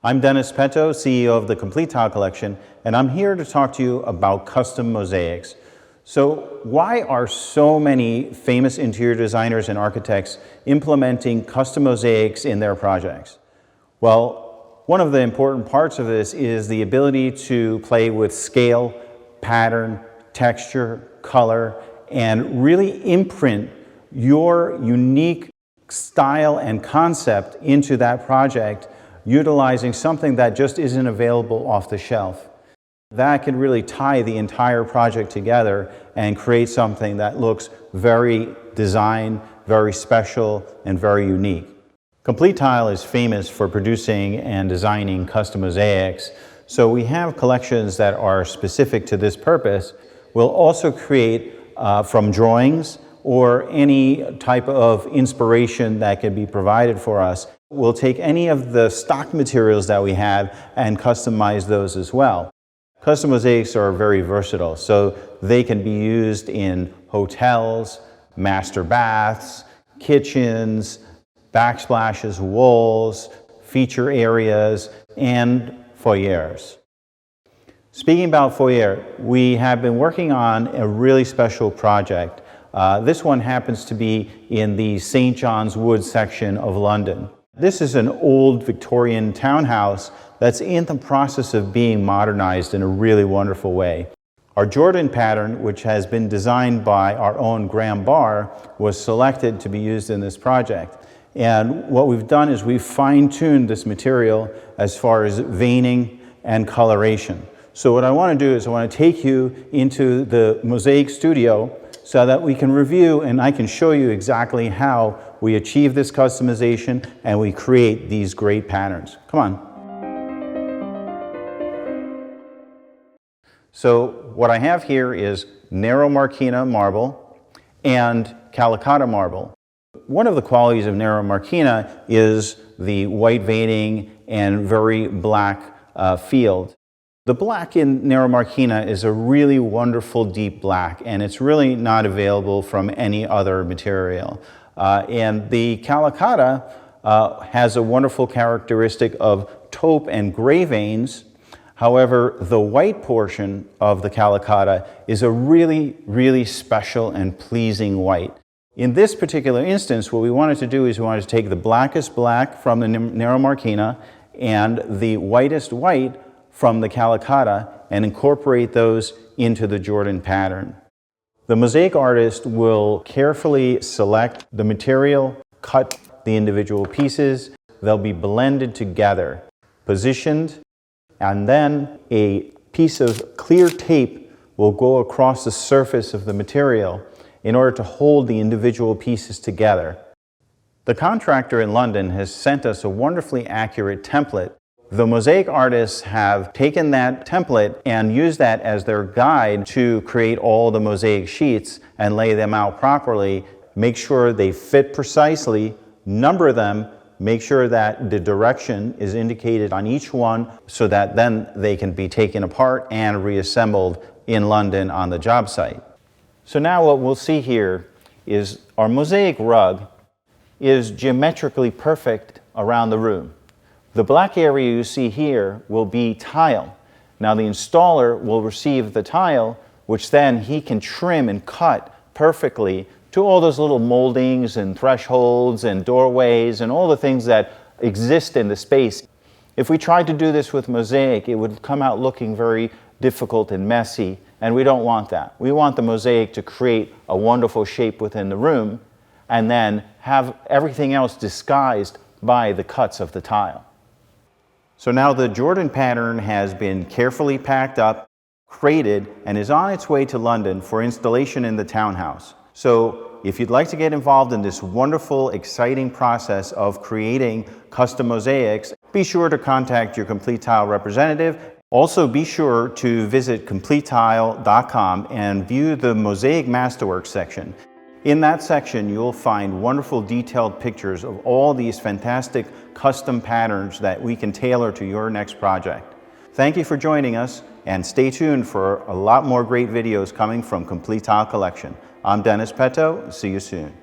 I'm Dennis Petoe, CEO of the Complete Tile Collection, and I'm here to talk to you about custom mosaics. So why are so many famous interior designers and architects implementing custom mosaics in their projects? Well, one of the important parts of this is the ability to play with scale, pattern, texture, color, and really imprint your unique style and concept into that project, utilizing something that just isn't available off the shelf. That can really tie the entire project together and create something that looks very designed, very special, and very unique. Complete Tile is famous for producing and designing custom mosaics, so we have collections that are specific to this purpose. We'll also create from drawings or any type of inspiration that can be provided for us. We'll take any of the stock materials that we have and customize those as well. Custom mosaics are very versatile, so they can be used in hotels, master baths, kitchens, backsplashes, walls, feature areas, and foyers. Speaking about foyer, we have been working on a really special project. This one happens to be in the St. John's Wood section of London. This is an old Victorian townhouse that's in the process of being modernized in a really wonderful way. Our Jordan pattern, which has been designed by our own Graham Barr, was selected to be used in this project. And what we've done is we've fine-tuned this material as far as veining and coloration. So what I want to do is I want to take you into the mosaic studio so that we can review and I can show you exactly how we achieve this customization and we create these great patterns. Come on. So what I have here is Nero Marquina marble and Calicotta marble. One of the qualities of Nero Marquina is the white veining and very black field. The black in Nero Marquina is a really wonderful deep black, and it's really not available from any other material. And the Calicotta has a wonderful characteristic of taupe and gray veins. However, the white portion of the Calicotta is a really special and pleasing white. In this particular instance, what we wanted to do is we wanted to take the blackest black from the Nero Marquina and the whitest white from the Calicotta and incorporate those into the Jordan pattern. The mosaic artist will carefully select the material, cut the individual pieces. They'll be blended together, positioned, and then a piece of clear tape will go across the surface of the material in order to hold the individual pieces together. The contractor in London has sent us a wonderfully accurate template. The mosaic artists have taken that template and used that as their guide to create all the mosaic sheets and lay them out properly, make sure they fit precisely, number them, make sure that the direction is indicated on each one so that then they can be taken apart and reassembled in London on the job site. So now what we'll see here is our mosaic rug is geometrically perfect around the room. The black area you see here will be tile. Now the installer will receive the tile, which then he can trim and cut perfectly to all those little moldings and thresholds and doorways and all the things that exist in the space. If we tried to do this with mosaic, it would come out looking very difficult and messy, and we don't want that. We want the mosaic to create a wonderful shape within the room and then have everything else disguised by the cuts of the tile. So now the Jordan pattern has been carefully packed up, crated, and is on its way to London for installation in the townhouse. So if you'd like to get involved in this wonderful, exciting process of creating custom mosaics, be sure to contact your Complete Tile representative. Also be sure to visit CompleteTile.com and view the Mosaic Masterwork section. In that section, you'll find wonderful detailed pictures of all these fantastic custom patterns that we can tailor to your next project. Thank you for joining us, and stay tuned for a lot more great videos coming from Complete Tile Collection. I'm Dennis Petoe. See you soon.